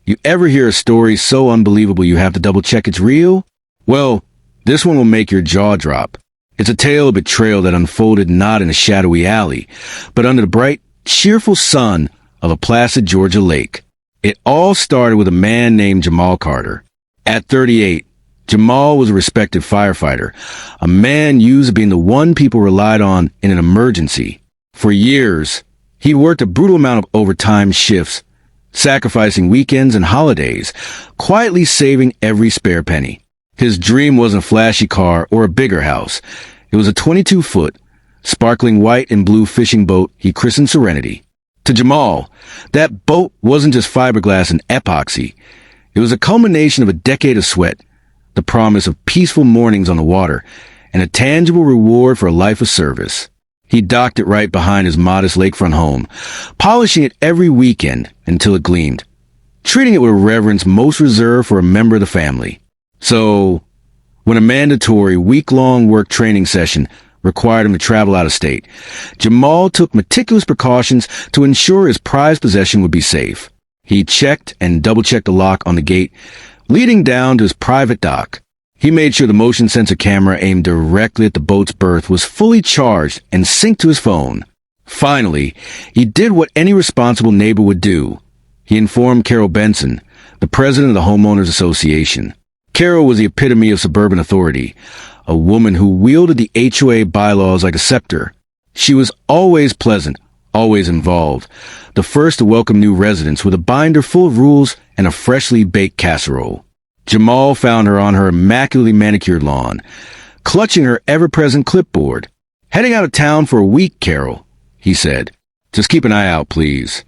You ever hear a story so unbelievable you have to double-check it's real? Well, this one will make your jaw drop. It's a tale of betrayal that unfolded not in a shadowy alley, but under the bright, cheerful sun of a placid Georgia lake. It all started with a man named Jamal Carter. At 38, Jamal was a respected firefighter, a man used to being the one people relied on in an emergency. For years, he'd worked a brutal amount of overtime shifts, sacrificing weekends and holidays, quietly saving every spare penny. His dream wasn't a flashy car or a bigger house. It was a 22-foot, sparkling white and blue fishing boat he christened Serenity. To Jamal, that boat wasn't just fiberglass and epoxy. It was a culmination of a decade of sweat, the promise of peaceful mornings on the water, and a tangible reward for a life of service. He docked it right behind his modest lakefront home, polishing it every weekend until it gleamed, treating it with a reverence most reserved for a member of the family. So, when a mandatory week-long work training session required him to travel out of state, Jamal took meticulous precautions to ensure his prized possession would be safe. He checked and double-checked the lock on the gate leading down to his private dock. He made sure the motion sensor camera aimed directly at the boat's berth was fully charged and synced to his phone. Finally, he did what any responsible neighbor would do. He informed Carol Benson, the president of the Homeowners Association. Carol was the epitome of suburban authority, a woman who wielded the HOA bylaws like a scepter. She was always pleasant, always involved, the first to welcome new residents with a binder full of rules and a freshly baked casserole. Jamal found her on her immaculately manicured lawn, clutching her ever-present clipboard. "Heading out of town for a week, Carol," he said. "Just keep an eye out, please."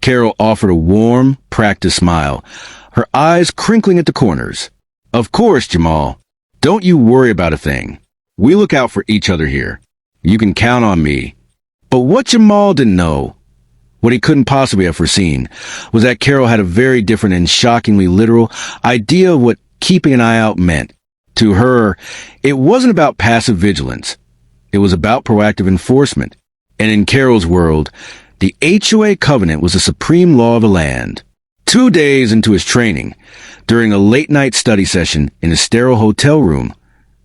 Carol offered a warm, practiced smile, her eyes crinkling at the corners. "Of course, Jamal. Don't you worry about a thing. We look out for each other here. You can count on me." But what Jamal didn't know, what he couldn't possibly have foreseen, was that Carol had a very different and shockingly literal idea of what keeping an eye out meant. To her, it wasn't about passive vigilance. It was about proactive enforcement. And in Carol's world, the HOA covenant was the supreme law of the land. 2 days into his training, during a late-night study session in a sterile hotel room,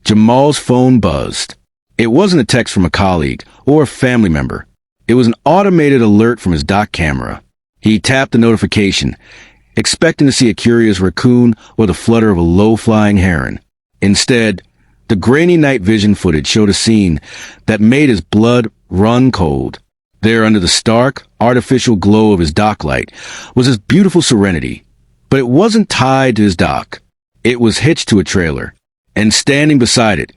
Jamal's phone buzzed. It wasn't a text from a colleague or a family member. It was an automated alert from his dock camera. He tapped the notification, expecting to see a curious raccoon or the flutter of a low-flying heron. Instead, the grainy night vision footage showed a scene that made his blood run cold. There, under the stark, artificial glow of his dock light, was his beautiful Serenity. But it wasn't tied to his dock. It was hitched to a trailer, and standing beside it,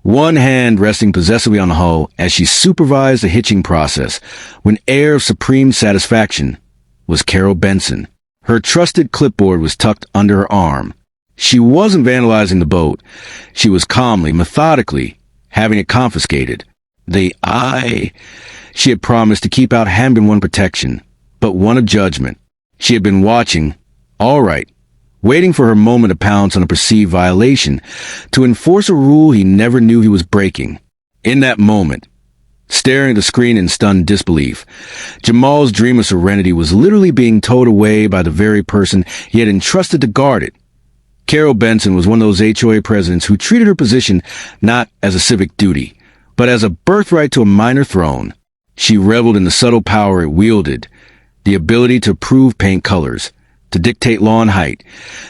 one hand resting possessively on the hull as she supervised the hitching process, with an air of supreme satisfaction, was Carol Benson. Her trusted clipboard was tucked under her arm. She wasn't vandalizing the boat. She was calmly, methodically, having it confiscated. The eye she had promised to keep out hadn't been one protection, but one of judgment. She had been watching, all right, waiting for her moment to pounce on a perceived violation, to enforce a rule he never knew he was breaking. In that moment, staring at the screen in stunned disbelief, Jamal's dream of Serenity was literally being towed away by the very person he had entrusted to guard it. Carol Benson was one of those HOA presidents who treated her position not as a civic duty, but as a birthright to a minor throne. She reveled in the subtle power it wielded, the ability to approve paint colors, to dictate lawn height,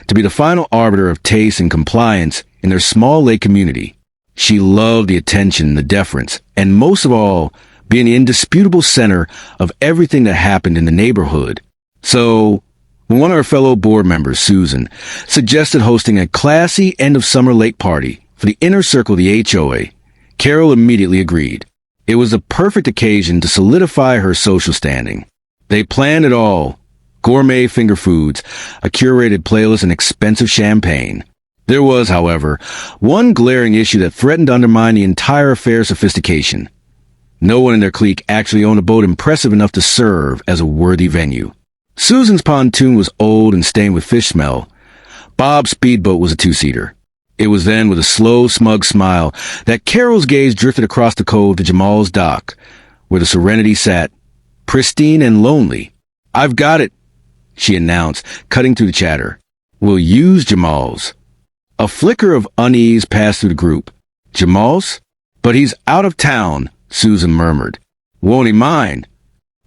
to be the final arbiter of taste and compliance in their small lake community. She loved the attention, the deference, and most of all, being the indisputable center of everything that happened in the neighborhood. So, when one of her fellow board members, Susan, suggested hosting a classy end-of-summer lake party for the inner circle of the HOA, Carol immediately agreed. It was the perfect occasion to solidify her social standing. They planned it all: gourmet finger foods, a curated playlist, and expensive champagne. There was, however, one glaring issue that threatened to undermine the entire affair's sophistication. No one in their clique actually owned a boat impressive enough to serve as a worthy venue. Susan's pontoon was old and stained with fish smell. Bob's speedboat was a two-seater. It was then with a slow, smug smile that Carol's gaze drifted across the cove to Jamal's dock, where the Serenity sat, pristine and lonely. "I've got it," she announced, cutting through the chatter. We'll use Jamal's. A flicker of unease passed through the group. Jamal's? But he's out of town, Susan murmured. Won't he mind?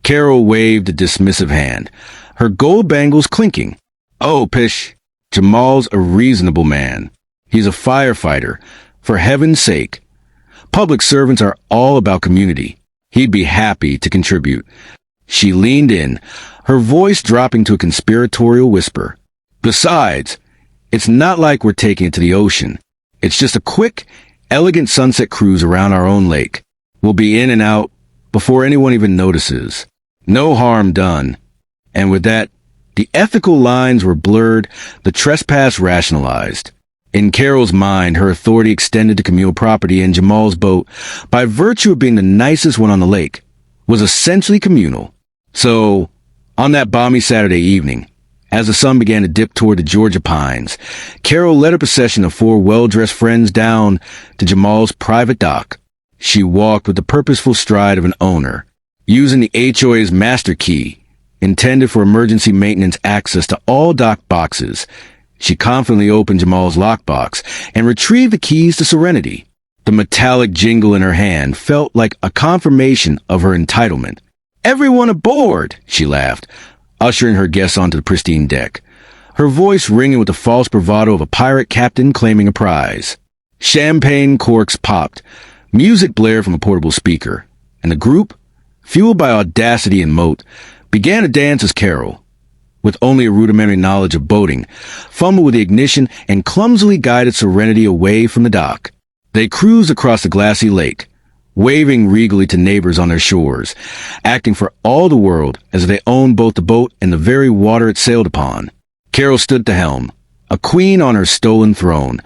Carol waved a dismissive hand, her gold bangles clinking. Oh, pish. Jamal's a reasonable man. He's a firefighter. For heaven's sake. Public servants are all about community. He'd be happy to contribute. She leaned in, her voice dropping to a conspiratorial whisper. Besides, it's not like we're taking it to the ocean. It's just a quick, elegant sunset cruise around our own lake. We'll be in and out before anyone even notices. No harm done. And with that, the ethical lines were blurred, the trespass rationalized. In Carol's mind, her authority extended to communal property, and Jamal's boat, by virtue of being the nicest one on the lake, was essentially communal. So, on that balmy Saturday evening, as the sun began to dip toward the Georgia pines, Carol led her procession of 4 well-dressed friends down to Jamal's private dock. She walked with the purposeful stride of an owner, using the HOA's master key, intended for emergency maintenance access to all dock boxes. She confidently opened Jamal's lockbox and retrieved the keys to Serenity. The metallic jingle in her hand felt like a confirmation of her entitlement. Everyone aboard, she laughed, ushering her guests onto the pristine deck, her voice ringing with the false bravado of a pirate captain claiming a prize. Champagne corks popped, music blared from a portable speaker, and the group, fueled by audacity and moat, began to dance as Carol, with only a rudimentary knowledge of boating, fumbled with the ignition and clumsily guided Serenity away from the dock. They cruised across the glassy lake, waving regally to neighbors on their shores, acting for all the world as if they owned both the boat and the very water it sailed upon. Carol stood at the helm, a queen on her stolen throne,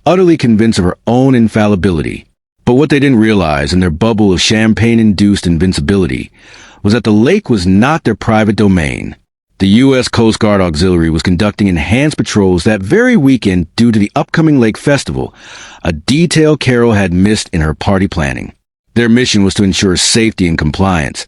utterly convinced of her own infallibility. But what they didn't realize in their bubble of champagne-induced invincibility was that the lake was not their private domain. The U.S. Coast Guard Auxiliary was conducting enhanced patrols that very weekend due to the upcoming Lake Festival, a detail Carol had missed in her party planning. Their mission was to ensure safety and compliance,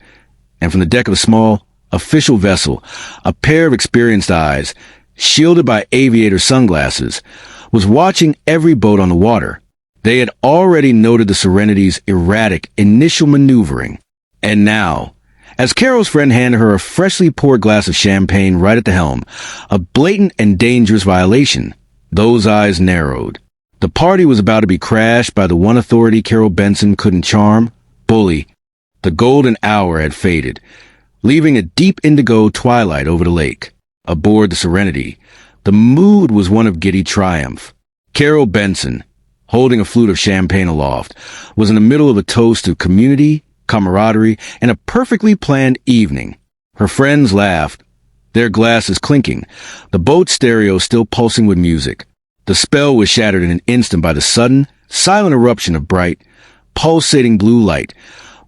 and from the deck of a small, official vessel, a pair of experienced eyes, shielded by aviator sunglasses, was watching every boat on the water. They had already noted the Serenity's erratic initial maneuvering. And now, as Carol's friend handed her a freshly poured glass of champagne right at the helm, a blatant and dangerous violation, those eyes narrowed. The party was about to be crashed by the one authority Carol Benson couldn't charm, bully. The golden hour had faded, leaving a deep indigo twilight over the lake. Aboard the Serenity, the mood was one of giddy triumph. Carol Benson, holding a flute of champagne aloft, was in the middle of a toast to community, camaraderie, and a perfectly planned evening. Her friends laughed, their glasses clinking, the boat stereo still pulsing with music. The spell was shattered in an instant by the sudden, silent eruption of bright, pulsating blue light,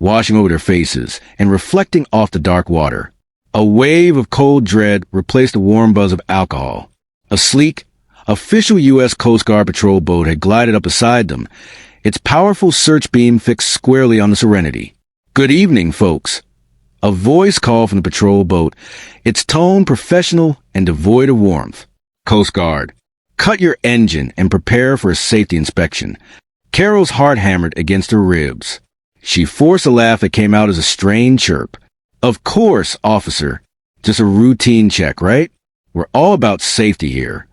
washing over their faces and reflecting off the dark water. A wave of cold dread replaced the warm buzz of alcohol. A sleek, official U.S. Coast Guard patrol boat had glided up beside them, its powerful search beam fixed squarely on the Serenity. Good evening, folks. A voice called from the patrol boat, its tone professional and devoid of warmth. Coast Guard, cut your engine and prepare for a safety inspection. Carol's heart hammered against her ribs. She forced a laugh that came out as a strained chirp. Of course, officer. Just a routine check, right? We're all about safety here.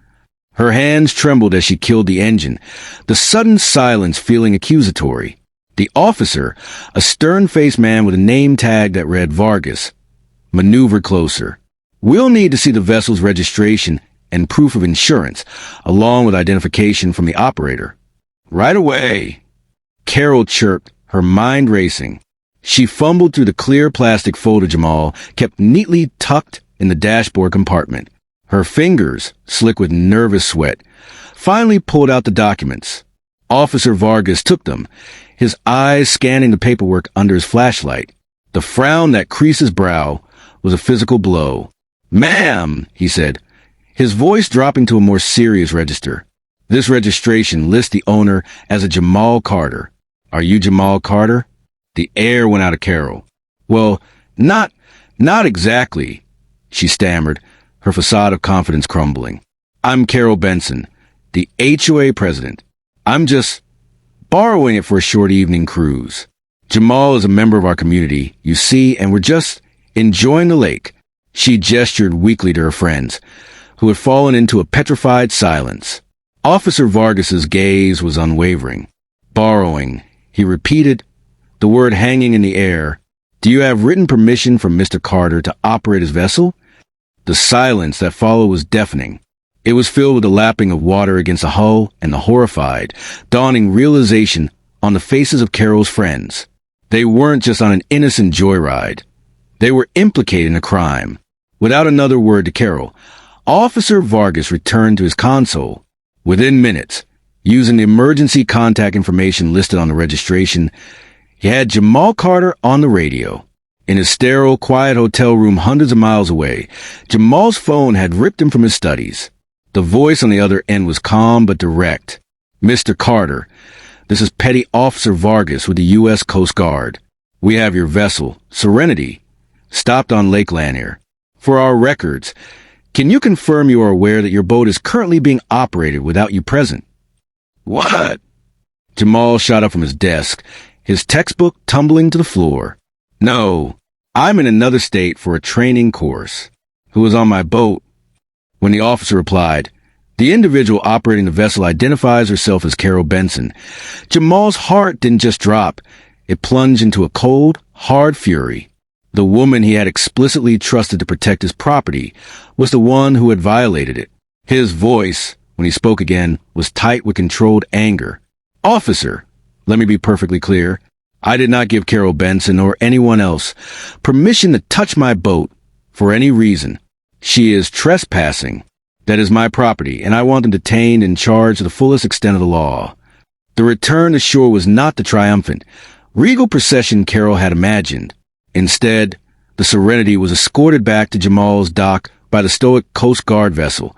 Her hands trembled as she killed the engine, the sudden silence feeling accusatory. The officer, a stern-faced man with a name tag that read Vargas, maneuvered closer. We'll need to see the vessel's registration and proof of insurance, along with identification from the operator. Right away. Carol chirped, her mind racing. She fumbled through the clear plastic folder Jamal kept neatly tucked in the dashboard compartment. Her fingers, slick with nervous sweat, finally pulled out the documents. Officer Vargas took them, his eyes scanning the paperwork under his flashlight. The frown that creased his brow was a physical blow. "Ma'am," he said, his voice dropping to a more serious register. "This registration lists the owner as a Jamal Carter. Are you Jamal Carter?" The air went out of Carol. "Well, not exactly," she stammered, her facade of confidence crumbling. "I'm Carol Benson, the HOA president. I'm just borrowing it for a short evening cruise. Jamal is a member of our community, you see, and we're just enjoying the lake." She gestured weakly to her friends, who had fallen into a petrified silence. Officer Vargas's gaze was unwavering. "Borrowing," he repeated, the word hanging in the air. "Do you have written permission from Mr. Carter to operate his vessel?" The silence that followed was deafening. It was filled with the lapping of water against the hull and the horrified, dawning realization on the faces of Carol's friends. They weren't just on an innocent joyride. They were implicated in a crime. Without another word to Carol, Officer Vargas returned to his console. Within minutes, using the emergency contact information listed on the registration, he had Jamal Carter on the radio. In his sterile, quiet hotel room hundreds of miles away, Jamal's phone had ripped him from his studies. The voice on the other end was calm but direct. "Mr. Carter, this is Petty Officer Vargas with the U.S. Coast Guard. We have your vessel, Serenity, stopped on Lake Lanier. For our records, can you confirm you are aware that your boat is currently being operated without you present?" "What?" Jamal shot up from his desk, his textbook tumbling to the floor. "No, I'm in another state for a training course. Who was on my boat?" When the officer replied, "The individual operating the vessel identifies herself as Carol Benson," Jamal's heart didn't just drop. It plunged into a cold, hard fury. The woman he had explicitly trusted to protect his property was the one who had violated it. His voice, when he spoke again, was tight with controlled anger. "Officer, let me be perfectly clear. I did not give Carol Benson or anyone else permission to touch my boat for any reason. She is trespassing. That is my property, and I want them detained and charged to the fullest extent of the law." The return to shore was not the triumphant, regal procession Carol had imagined. Instead, the Serenity was escorted back to Jamal's dock by the stoic Coast Guard vessel,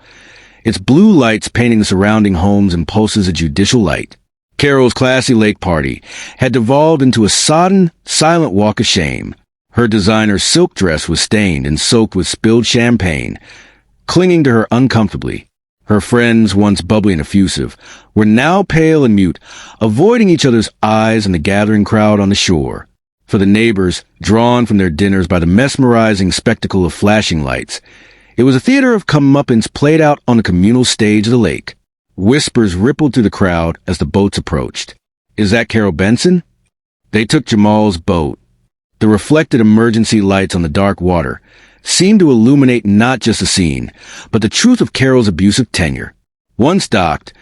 its blue lights painting the surrounding homes in pulses of judicial light. Carol's classy lake party had devolved into a sodden, silent walk of shame. Her designer silk dress was stained and soaked with spilled champagne, clinging to her uncomfortably. Her friends, once bubbly and effusive, were now pale and mute, avoiding each other's eyes in the gathering crowd on the shore. For the neighbors, drawn from their dinners by the mesmerizing spectacle of flashing lights, it was a theater of comeuppance played out on the communal stage of the lake. Whispers rippled through the crowd as the boats approached. "Is that Carol Benson?" They took Jamal's boat. The reflected emergency lights on the dark water seemed to illuminate not just the scene, but the truth of Carol's abusive tenure. Once docked,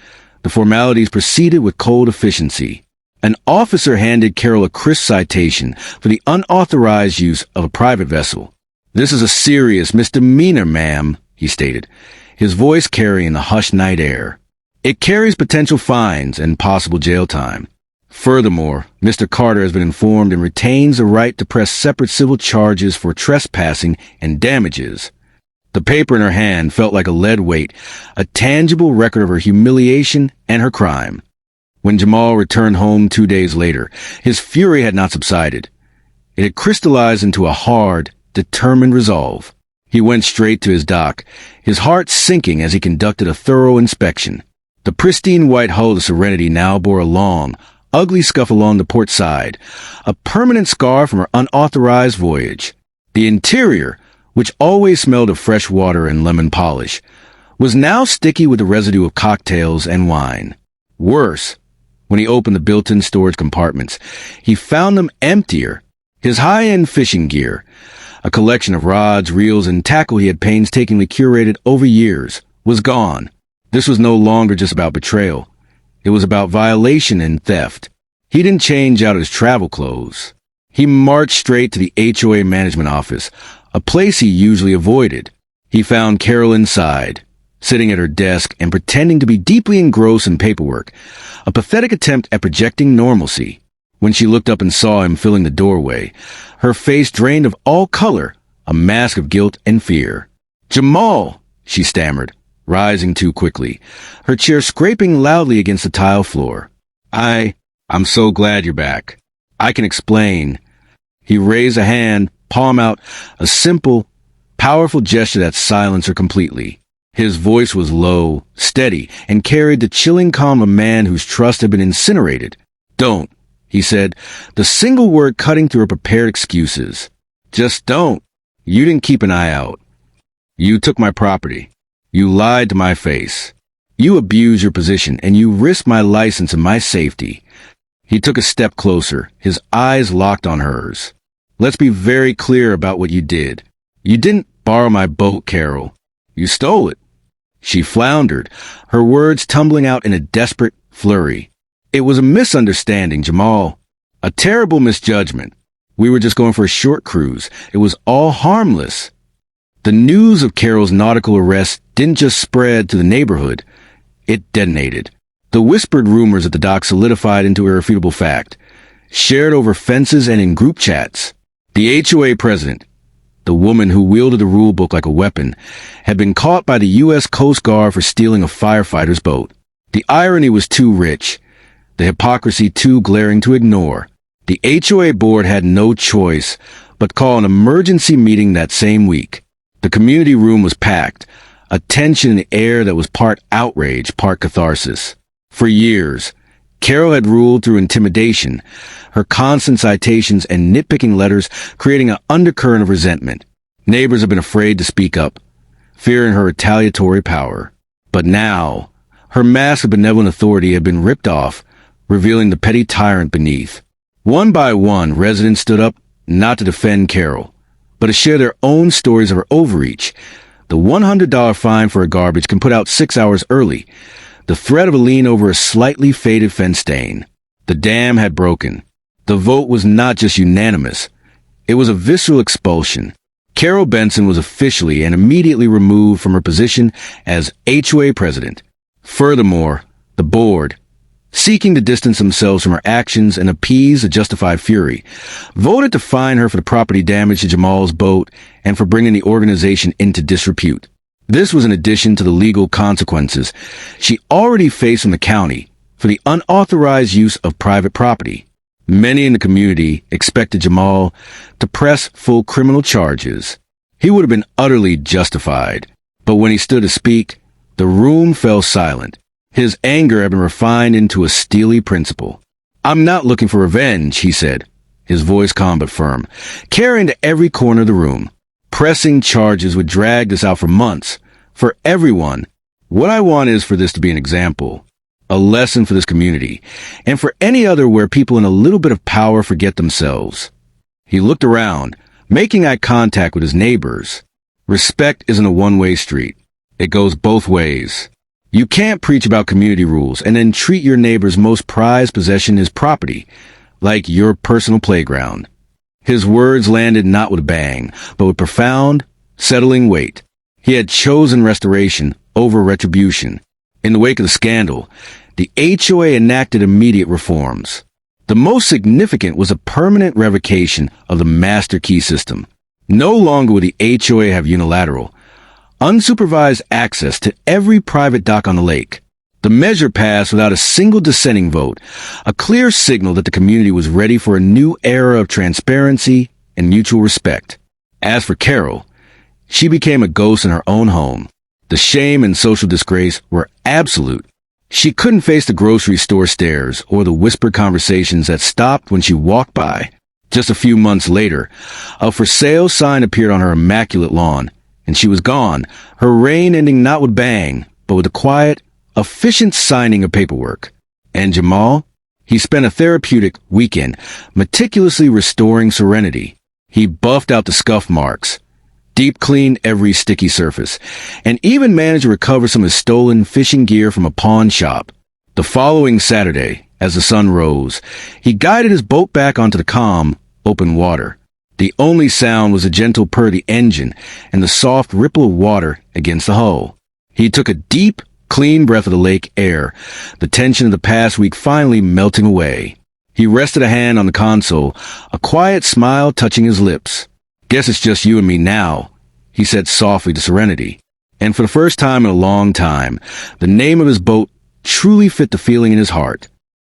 the formalities proceeded with cold efficiency. An officer handed Carol a crisp citation for the unauthorized use of a private vessel. "This is a serious misdemeanor, ma'am," he stated, his voice carrying the hushed night air. "It carries potential fines and possible jail time. Furthermore, Mr. Carter has been informed and retains the right to press separate civil charges for trespassing and damages." The paper in her hand felt like a lead weight, a tangible record of her humiliation and her crime. When Jamal returned home 2 days later, his fury had not subsided. It had crystallized into a hard, determined resolve. He went straight to his dock, his heart sinking as he conducted a thorough inspection. The pristine white hull of the Serenity now bore a long, ugly scuff along the port side, a permanent scar from her unauthorized voyage. The interior, which always smelled of fresh water and lemon polish, was now sticky with the residue of cocktails and wine. Worse, when he opened the built-in storage compartments, he found them emptier. His high-end fishing gear, a collection of rods, reels, and tackle he had painstakingly curated over years, was gone. This was no longer just about betrayal. It was about violation and theft. He didn't change out his travel clothes. He marched straight to the HOA management office, a place he usually avoided. He found Carol inside, sitting at her desk and pretending to be deeply engrossed in paperwork, a pathetic attempt at projecting normalcy. When she looked up and saw him filling the doorway, her face drained of all color, a mask of guilt and fear. "Jamal," she stammered, rising too quickly, her chair scraping loudly against the tile floor. I'm so glad you're back. I can explain." He raised a hand, palm out, a simple, powerful gesture that silenced her completely. His voice was low, steady, and carried the chilling calm of a man whose trust had been incinerated. "Don't," he said, the single word cutting through her prepared excuses. "Just don't. You didn't keep an eye out. You took my property. You lied to my face. You abused your position, and you risked my license and my safety." He took a step closer, his eyes locked on hers. "Let's be very clear about what you did. You didn't borrow my boat, Carol. You stole it." She floundered, her words tumbling out in a desperate flurry. "It was a misunderstanding, Jamal. A terrible misjudgment. We were just going for a short cruise. It was all harmless." The news of Carol's nautical arrest didn't just spread to the neighborhood. It detonated. The whispered rumors at the dock solidified into irrefutable fact, shared over fences and in group chats. The HOA president, the woman who wielded the rule book like a weapon, had been caught by the U.S. Coast Guard for stealing a firefighter's boat. The irony was too rich, the hypocrisy too glaring to ignore. The HOA board had no choice but call an emergency meeting that same week. The community room was packed, a tension in the air that was part outrage, part catharsis. For years, Carol had ruled through intimidation, her constant citations and nitpicking letters creating an undercurrent of resentment. Neighbors had been afraid to speak up, fearing her retaliatory power. But now, her mask of benevolent authority had been ripped off, revealing the petty tyrant beneath. One by one, residents stood up, not to defend Carol, but to share their own stories of her overreach. The $100 fine for a garbage can put out 6 hours early. The threat of a lien over a slightly faded fence stain. The dam had broken. The vote was not just unanimous. It was a visceral expulsion. Carol Benson was officially and immediately removed from her position as HOA president. Furthermore, the board, seeking to distance themselves from her actions and appease a justified fury, voted to fine her for the property damage to Jamal's boat and for bringing the organization into disrepute. This was in addition to the legal consequences she already faced from the county for the unauthorized use of private property. Many in the community expected Jamal to press full criminal charges. He would have been utterly justified. But when he stood to speak, the room fell silent. His anger had been refined into a steely principle. "I'm not looking for revenge," he said, his voice calm but firm, carrying to every corner of the room. "Pressing charges would drag this out for months. For everyone, what I want is for this to be an example, a lesson for this community, and for any other where people in a little bit of power forget themselves." He looked around, making eye contact with his neighbors. Respect isn't a one-way street. It goes both ways. You can't preach about community rules and then treat your neighbor's most prized possession as property, like your personal playground. His words landed not with a bang, but with profound, settling weight. He had chosen restoration over retribution. In the wake of the scandal, the HOA enacted immediate reforms. The most significant was a permanent revocation of the master key system. No longer would the HOA have unilateral, unsupervised access to every private dock on the lake. The measure passed without a single dissenting vote, a clear signal that the community was ready for a new era of transparency and mutual respect. As for Carol, she became a ghost in her own home. The shame and social disgrace were absolute. She couldn't face the grocery store stares or the whispered conversations that stopped when she walked by. Just a few months later, a for sale sign appeared on her immaculate lawn, and she was gone, her reign ending not with bang, but with a quiet, efficient signing of paperwork. And Jamal? He spent a therapeutic weekend meticulously restoring serenity. He buffed out the scuff marks, deep cleaned every sticky surface, and even managed to recover some of his stolen fishing gear from a pawn shop. The following Saturday, as the sun rose, he guided his boat back onto the calm, open water. The only sound was a gentle purr of the engine and the soft ripple of water against the hull. He took a deep, clean breath of the lake air, the tension of the past week finally melting away. He rested a hand on the console, a quiet smile touching his lips. "Guess it's just you and me now," he said softly to Serenity. And for the first time in a long time, the name of his boat truly fit the feeling in his heart.